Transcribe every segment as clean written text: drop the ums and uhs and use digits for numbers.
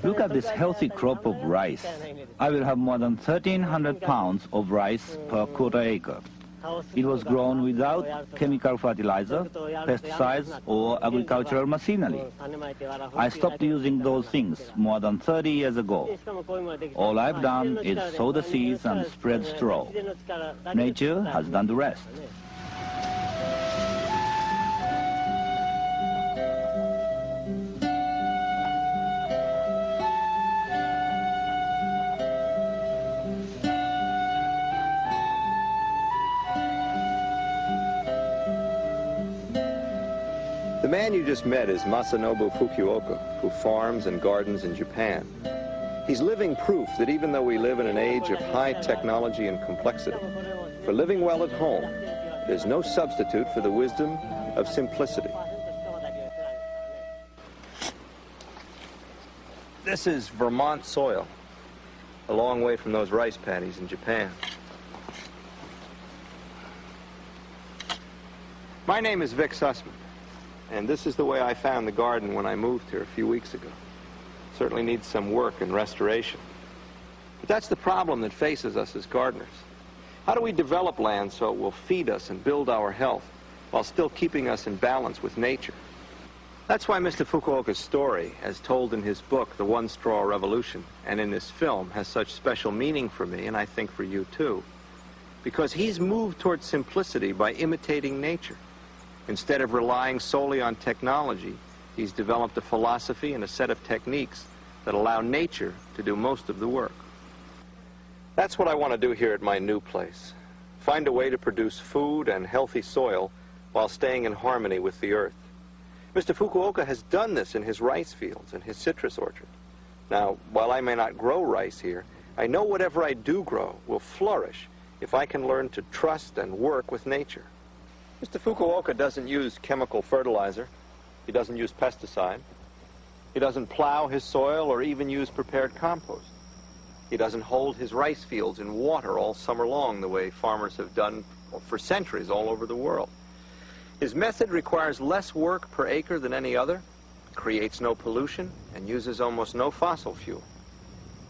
Look at this healthy crop of rice. I will have more than 1,300 pounds of rice per quarter acre. It was grown without chemical fertilizer, pesticides, or agricultural machinery. I stopped using those things more than 30 years ago. All I've done is sow the seeds and spread straw. Nature has done the rest. The man you just met is Masanobu Fukuoka, who farms and gardens in Japan. He's living proof that even though we live in an age of high technology and complexity, for living well at home, there's no substitute for the wisdom of simplicity. This is Vermont soil, a long way from those rice paddies in Japan. My name is Vic Sussman. And this is the way I found the garden when I moved here a few weeks ago. Certainly needs some work and restoration. But that's the problem that faces us as gardeners. How do we develop land so it will feed us and build our health while still keeping us in balance with nature? That's why Mr. Fukuoka's story, as told in his book, The One Straw Revolution, and in this film, has such special meaning for me, and I think for you too, because he's moved towards simplicity by imitating nature. Instead of relying solely on technology, he's developed a philosophy and a set of techniques that allow nature to do most of the work. That's what I want to do here at my new place. Find a way to produce food and healthy soil while staying in harmony with the earth. Mr. Fukuoka has done this in his rice fields and his citrus orchard. Now, while I may not grow rice here, I know whatever I do grow will flourish if I can learn to trust and work with nature. Mr. Fukuoka doesn't use chemical fertilizer. He doesn't use pesticide. He doesn't plow his soil or even use prepared compost. He doesn't hold his rice fields in water all summer long the way farmers have done for centuries all over the world. His method requires less work per acre than any other, creates no pollution, and uses almost no fossil fuel.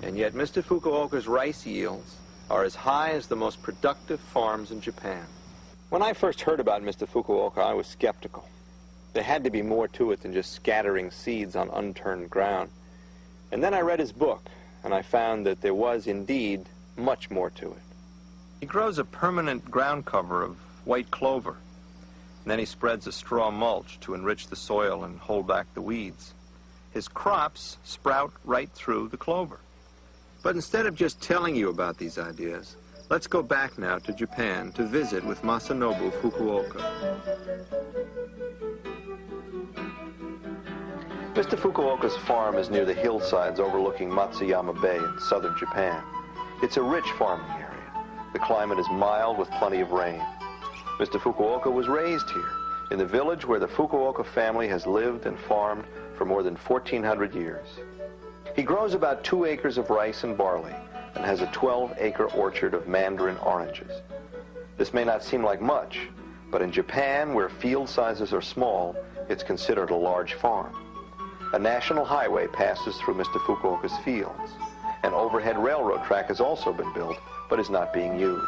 And yet Mr. Fukuoka's rice yields are as high as the most productive farms in Japan. When I first heard about Mr. Fukuoka, I was skeptical. There had to be more to it than just scattering seeds on unturned ground. And then I read his book, and I found that there was indeed much more to it. He grows a permanent ground cover of white clover, and then he spreads a straw mulch to enrich the soil and hold back the weeds. His crops sprout right through the clover. But instead of just telling you about these ideas, let's go back now to Japan to visit with Masanobu Fukuoka. Mr. Fukuoka's farm is near the hillsides overlooking Matsuyama Bay in southern Japan. It's a rich farming area. The climate is mild with plenty of rain. Mr. Fukuoka was raised here, in the village where the Fukuoka family has lived and farmed for more than 1,400 years. He grows about 2 acres of rice and barley, and has a 12-acre orchard of mandarin oranges. This may not seem like much, but in Japan, where field sizes are small, it's considered a large farm. A national highway passes through Mr. Fukuoka's fields. An overhead railroad track has also been built, but is not being used.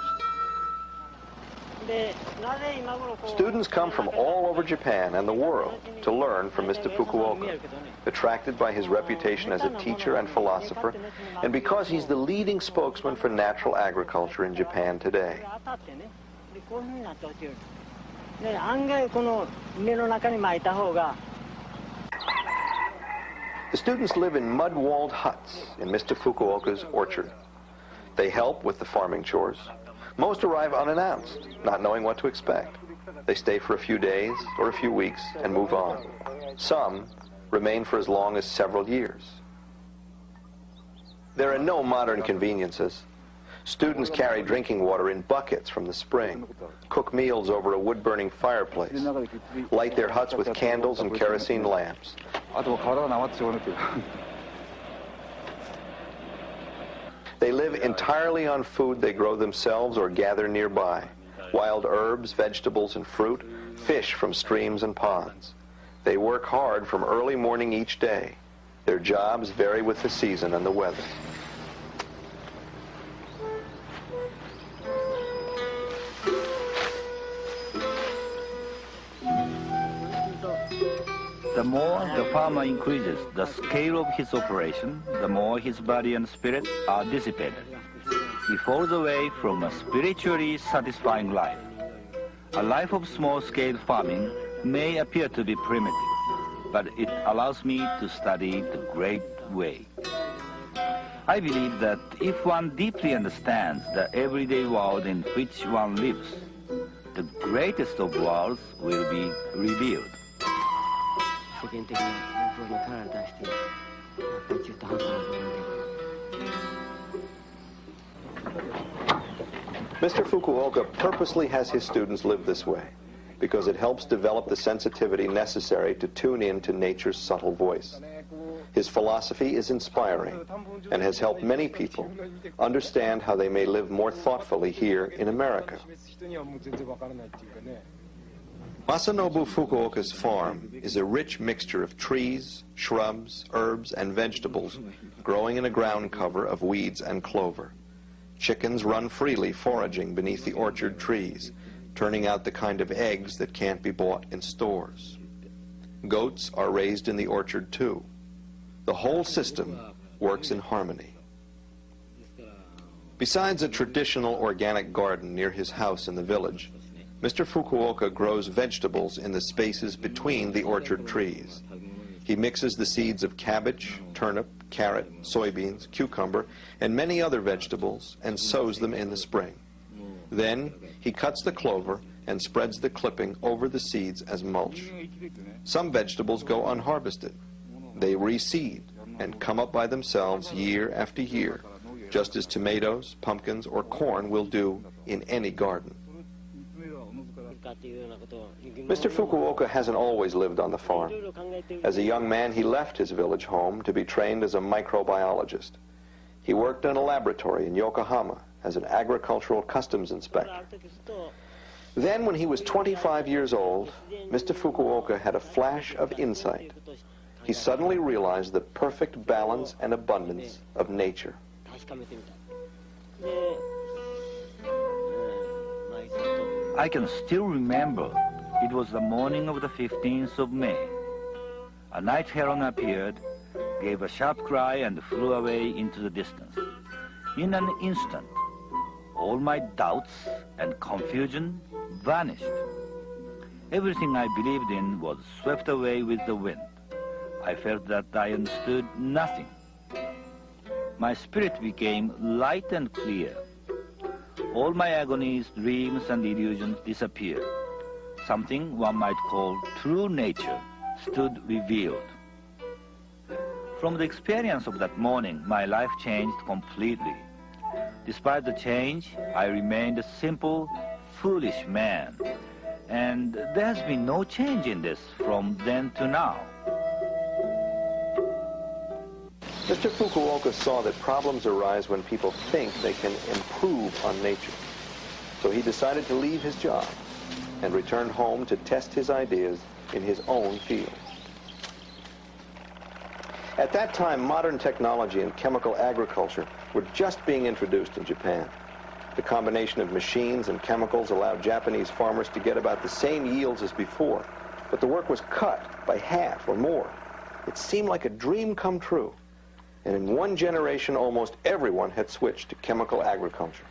Students come from all over Japan and the world to learn from Mr. Fukuoka, attracted by his reputation as a teacher and philosopher, and because he's the leading spokesman for natural agriculture in Japan today. The students live in mud-walled huts in Mr. Fukuoka's orchard. They help with the farming chores. Most arrive unannounced, not knowing what to expect. They stay for a few days or a few weeks and move on. Some remain for as long as several years. There are no modern conveniences. Students carry drinking water in buckets from the spring, cook meals over a wood-burning fireplace, light their huts with candles and kerosene lamps. They live entirely on food they grow themselves or gather nearby, wild herbs, vegetables, and fruit, fish from streams and ponds. They work hard from early morning each day. Their jobs vary with the season and the weather. The more the farmer increases the scale of his operation, the more his body and spirit are dissipated. He falls away from a spiritually satisfying life. A life of small-scale farming may appear to be primitive, but it allows me to study the great way. I believe that if one deeply understands the everyday world in which one lives, the greatest of worlds will be revealed. Mr. Fukuoka purposely has his students live this way because it helps develop the sensitivity necessary to tune in to nature's subtle voice. His philosophy is inspiring and has helped many people understand how they may live more thoughtfully here in America. Masanobu Fukuoka's farm is a rich mixture of trees, shrubs, herbs, and vegetables growing in a ground cover of weeds and clover. Chickens run freely foraging beneath the orchard trees, turning out the kind of eggs that can't be bought in stores. Goats are raised in the orchard too. The whole system works in harmony. Besides a traditional organic garden near his house in the village, Mr. Fukuoka grows vegetables in the spaces between the orchard trees. He mixes the seeds of cabbage, turnip, carrot, soybeans, cucumber, and many other vegetables and sows them in the spring. Then he cuts the clover and spreads the clipping over the seeds as mulch. Some vegetables go unharvested. They reseed and come up by themselves year after year, just as tomatoes, pumpkins, or corn will do in any garden. Mr. Fukuoka hasn't always lived on the farm. As a young man, he left his village home to be trained as a microbiologist. He worked in a laboratory in Yokohama as an agricultural customs inspector. Then, when he was 25 years old, Mr. Fukuoka had a flash of insight. He suddenly realized the perfect balance and abundance of nature. I can still remember it was the morning of the 15th of May. A night heron appeared, gave a sharp cry, and flew away into the distance. In an instant, all my doubts and confusion vanished. Everything I believed in was swept away with the wind. I felt that I understood nothing. My spirit became light and clear. All my agonies, dreams, and illusions disappeared. Something one might call true nature stood revealed. From the experience of that morning, my life changed completely. Despite the change, I remained a simple, foolish man. And there has been no change in this from then to now. Mr. Fukuoka saw that problems arise when people think they can improve on nature. So he decided to leave his job and returned home to test his ideas in his own field. At that time, modern technology and chemical agriculture were just being introduced in Japan. The combination of machines and chemicals allowed Japanese farmers to get about the same yields as before, but the work was cut by half or more. It seemed like a dream come true. And in one generation, almost everyone had switched to chemical agriculture.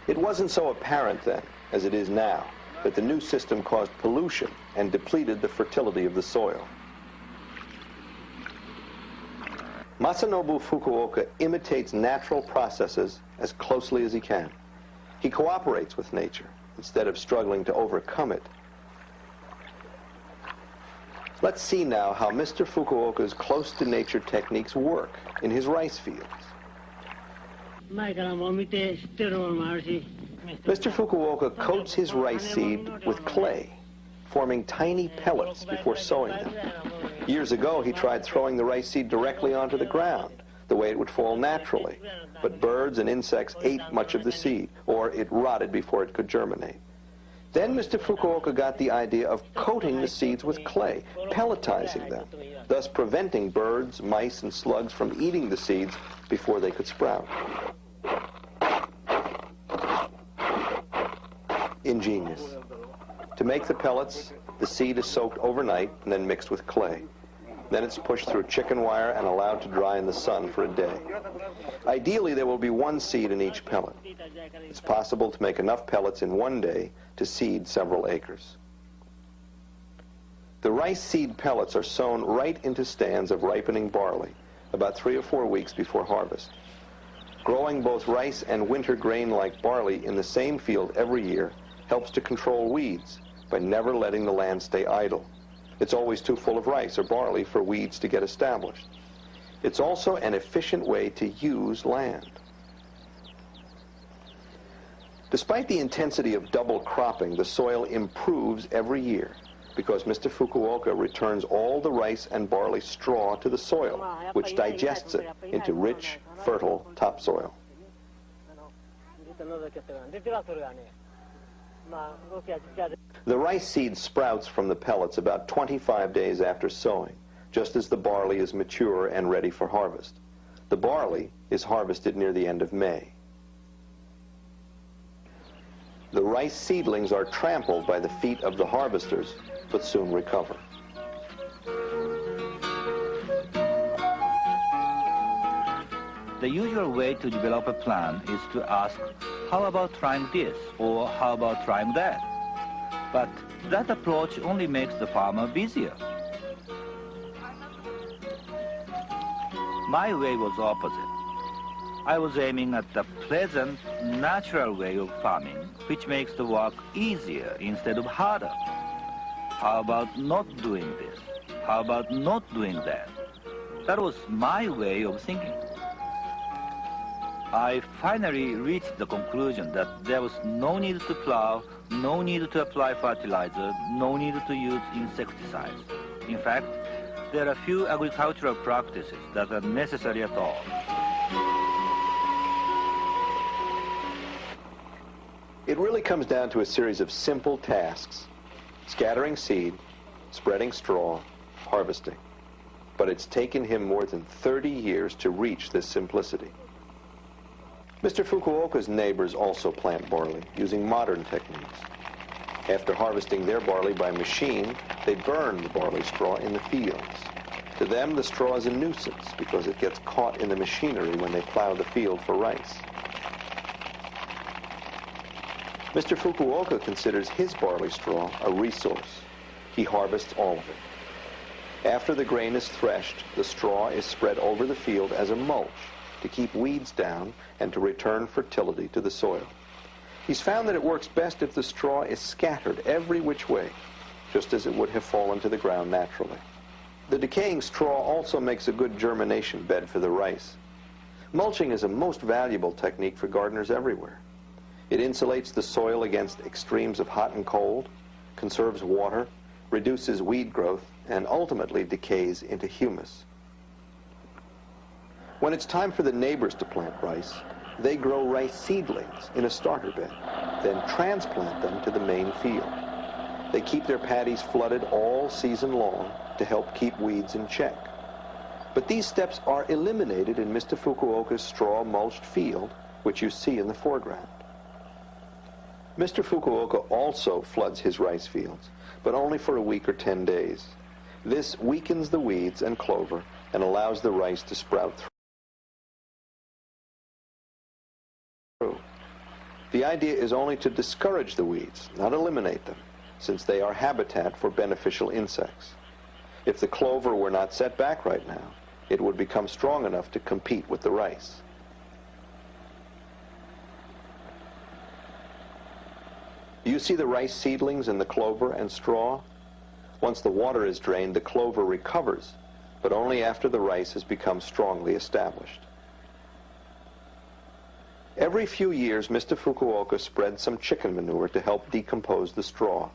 It wasn't so apparent then, as it is now, that the new system caused pollution and depleted the fertility of the soil. Masanobu Fukuoka imitates natural processes as closely as he can. He cooperates with nature instead of struggling to overcome it. Let's see now how Mr. Fukuoka's close-to-nature techniques work in his rice fields. Mr. Fukuoka coats his rice seed with clay, forming tiny pellets before sowing them. Years ago, he tried throwing the rice seed directly onto the ground, the way it would fall naturally. But birds and insects ate much of the seed, or it rotted before it could germinate. Then Mr. Fukuoka got the idea of coating the seeds with clay, pelletizing them, thus preventing birds, mice, and slugs from eating the seeds before they could sprout. Ingenious. To make the pellets, the seed is soaked overnight and then mixed with clay. Then it's pushed through chicken wire and allowed to dry in the sun for a day. Ideally, there will be one seed in each pellet. It's possible to make enough pellets in one day to seed several acres. The rice seed pellets are sown right into stands of ripening barley, about 3 or 4 weeks before harvest. Growing both rice and winter grain like barley in the same field every year helps to control weeds by never letting the land stay idle. It's always too full of rice or barley for weeds to get established. It's also an efficient way to use land. Despite the intensity of double cropping, the soil improves every year because Mr. Fukuoka returns all the rice and barley straw to the soil, which digests it into rich, fertile topsoil. The rice seed sprouts from the pellets about 25 days after sowing, just as the barley is mature and ready for harvest. The barley is harvested near the end of May. The rice seedlings are trampled by the feet of the harvesters, but soon recover. The usual way to develop a plan is to ask, how about trying this, or how about trying that? But that approach only makes the farmer busier. My way was opposite. I was aiming at the pleasant, natural way of farming, which makes the work easier instead of harder. How about not doing this? How about not doing that? That was my way of thinking. I finally reached the conclusion that there was no need to plow, no need to apply fertilizer, no need to use insecticides. In fact, there are few agricultural practices that are necessary at all. It really comes down to a series of simple tasks: scattering seed, spreading straw, harvesting. But it's taken him more than 30 years to reach this simplicity. Mr. Fukuoka's neighbors also plant barley using modern techniques. After harvesting their barley by machine, they burn the barley straw in the fields. To them, the straw is a nuisance because it gets caught in the machinery when they plow the field for rice. Mr. Fukuoka considers his barley straw a resource. He harvests all of it. After the grain is threshed, the straw is spread over the field as a mulch to keep weeds down and to return fertility to the soil. He's found that it works best if the straw is scattered every which way, just as it would have fallen to the ground naturally. The decaying straw also makes a good germination bed for the rice. Mulching is a most valuable technique for gardeners everywhere. It insulates the soil against extremes of hot and cold, conserves water, reduces weed growth, and ultimately decays into humus. When it's time for the neighbors to plant rice, they grow rice seedlings in a starter bed, then transplant them to the main field. They keep their paddies flooded all season long to help keep weeds in check. But these steps are eliminated in Mr. Fukuoka's straw-mulched field, which you see in the foreground. Mr. Fukuoka also floods his rice fields, but only for a week or 10 days. This weakens the weeds and clover and allows the rice to sprout through. The idea is only to discourage the weeds, not eliminate them, since they are habitat for beneficial insects. If the clover were not set back right now, it would become strong enough to compete with the rice. You see the rice seedlings in the clover and straw? Once the water is drained, the clover recovers, but only after the rice has become strongly established. Every few years, Mr. Fukuoka spread some chicken manure to help decompose the straw.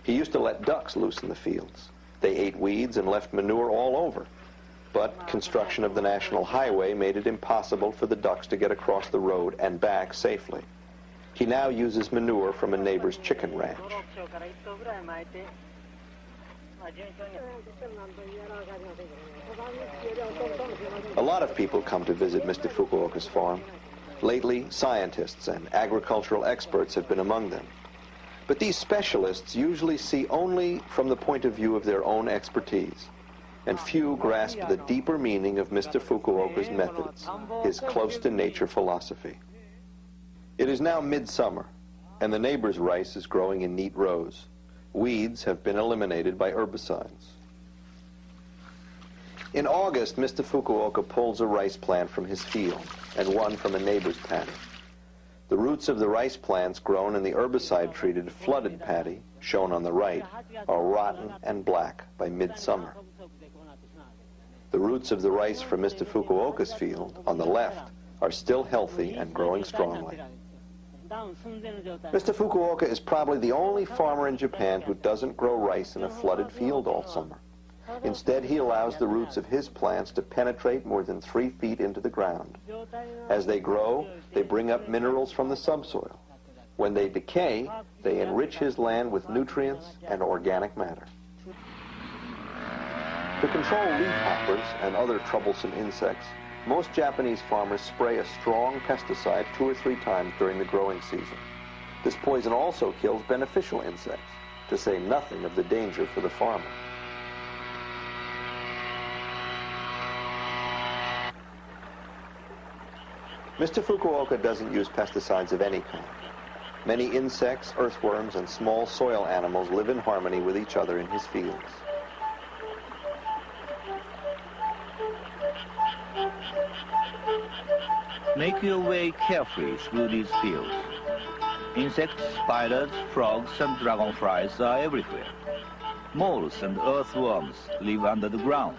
He used to let ducks loose in the fields. They ate weeds and left manure all over. But construction of the national highway made it impossible for the ducks to get across the road and back safely. He now uses manure from a neighbor's chicken ranch. A lot of people come to visit Mr. Fukuoka's farm. Lately, scientists and agricultural experts have been among them. But these specialists usually see only from the point of view of their own expertise, and few grasp the deeper meaning of Mr. Fukuoka's methods, his close-to-nature philosophy. It is now midsummer, and the neighbor's rice is growing in neat rows. Weeds have been eliminated by herbicides. In August, Mr. Fukuoka pulls a rice plant from his field and one from a neighbor's paddy. The roots of the rice plants grown in the herbicide-treated flooded paddy, shown on the right, are rotten and black by midsummer. The roots of the rice from Mr. Fukuoka's field, on the left, are still healthy and growing strongly. Mr. Fukuoka is probably the only farmer in Japan who doesn't grow rice in a flooded field all summer. Instead, he allows the roots of his plants to penetrate more than 3 feet into the ground. As they grow, they bring up minerals from the subsoil. When they decay, they enrich his land with nutrients and organic matter. To control leafhoppers and other troublesome insects, most Japanese farmers spray a strong pesticide 2 or 3 times during the growing season. This poison also kills beneficial insects, to say nothing of the danger for the farmer. Mr. Fukuoka doesn't use pesticides of any kind. Many insects, earthworms, and small soil animals live in harmony with each other in his fields. Make your way carefully through these fields. Insects, spiders, frogs, and dragonflies are everywhere. Moles and earthworms live under the ground.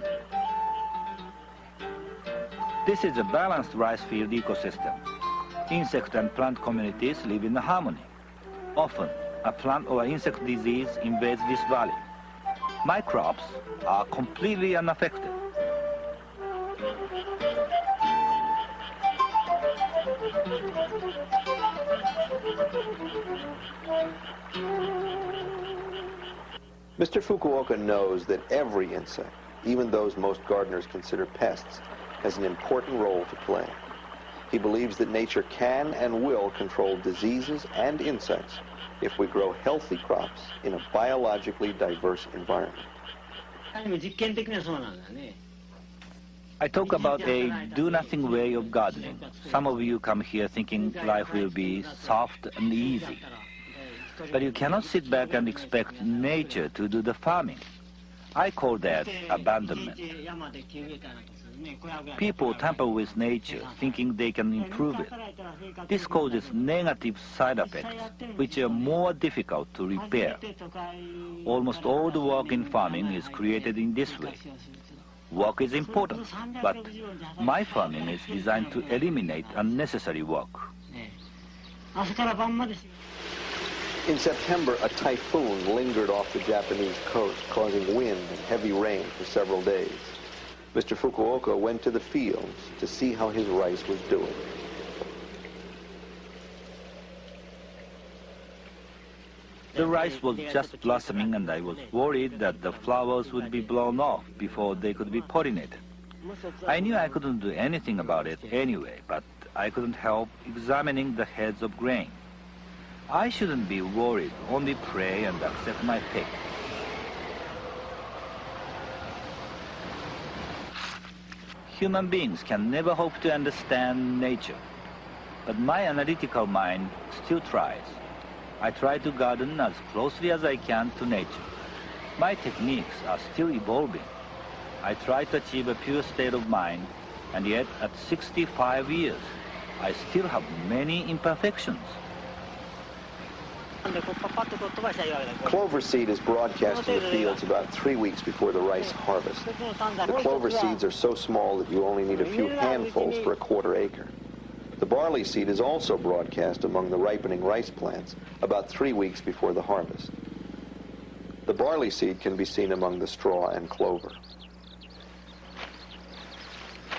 This is a balanced rice field ecosystem. Insect and plant communities live in harmony. Often, a plant or insect disease invades this valley. My crops are completely unaffected. Mr. Fukuoka knows that every insect, even those most gardeners consider pests, has an important role to play. He believes that nature can and will control diseases and insects if we grow healthy crops in a biologically diverse environment. I talk about a do-nothing way of gardening. Some of you come here thinking life will be soft and easy. But you cannot sit back and expect nature to do the farming. I call that abandonment. People tamper with nature, thinking they can improve it. This causes negative side effects, which are more difficult to repair. Almost all the work in farming is created in this way. Work is important, but my farming is designed to eliminate unnecessary work. In September, a typhoon lingered off the Japanese coast, causing wind and heavy rain for several days. Mr. Fukuoka went to the fields to see how his rice was doing. The rice was just blossoming, and I was worried that the flowers would be blown off before they could be pollinated. I knew I couldn't do anything about it anyway, but I couldn't help examining the heads of grain. I shouldn't be worried, only pray and accept my fate. Human beings can never hope to understand nature, but my analytical mind still tries. I try to garden as closely as I can to nature. My techniques are still evolving. I try to achieve a pure state of mind, and yet at 65 years, I still have many imperfections. Clover seed is broadcast in the fields about 3 weeks before the rice harvest. The clover seeds are so small that you only need a few handfuls for a quarter acre. The barley seed is also broadcast among the ripening rice plants about 3 weeks before the harvest. The barley seed can be seen among the straw and clover.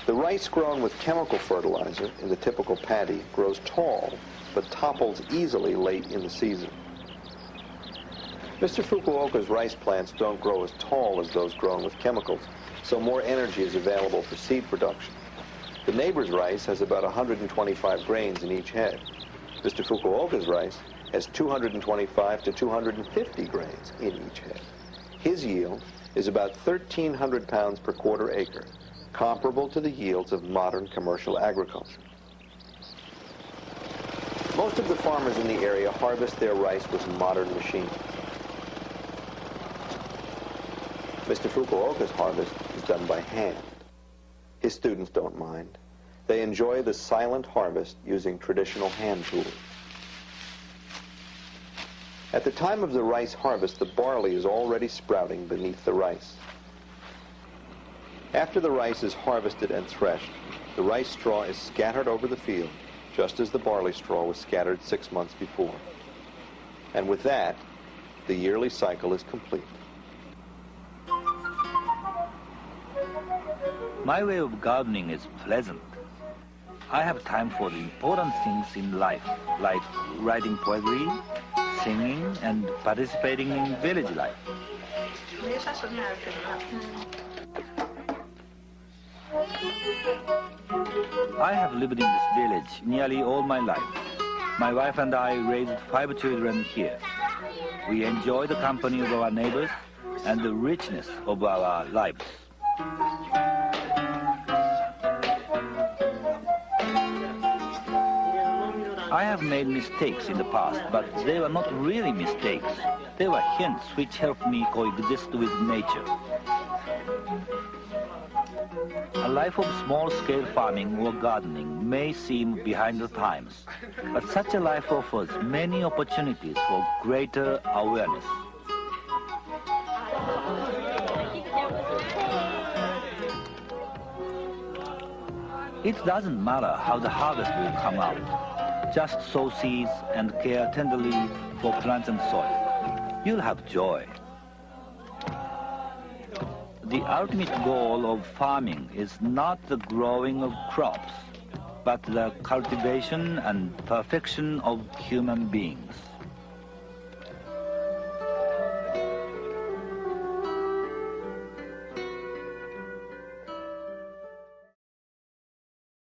The rice grown with chemical fertilizer in the typical paddy grows tall, but topples easily late in the season. Mr. Fukuoka's rice plants don't grow as tall as those grown with chemicals, so more energy is available for seed production. The neighbor's rice has about 125 grains in each head. Mr. Fukuoka's rice has 225 to 250 grains in each head. His yield is about 1,300 pounds per quarter acre, comparable to the yields of modern commercial agriculture. Most of the farmers in the area harvest their rice with modern machines. Mr. Fukuoka's harvest is done by hand. His students don't mind. They enjoy the silent harvest using traditional hand tools. At the time of the rice harvest, the barley is already sprouting beneath the rice. After the rice is harvested and threshed, the rice straw is scattered over the field, just as the barley straw was scattered 6 months before. And with that, the yearly cycle is complete. My way of gardening is pleasant. I have time for the important things in life, like writing poetry, singing, and participating in village life. I have lived in this village nearly all my life. My wife and I raised 5 children here. We enjoy the company of our neighbors and the richness of our lives. I have made mistakes in the past, but they were not really mistakes. They were hints which helped me coexist with nature. A life of small-scale farming or gardening may seem behind the times, but such a life offers many opportunities for greater awareness. It doesn't matter how the harvest will come out. Just sow seeds and care tenderly for plants and soil. You'll have joy. The ultimate goal of farming is not the growing of crops, but the cultivation and perfection of human beings.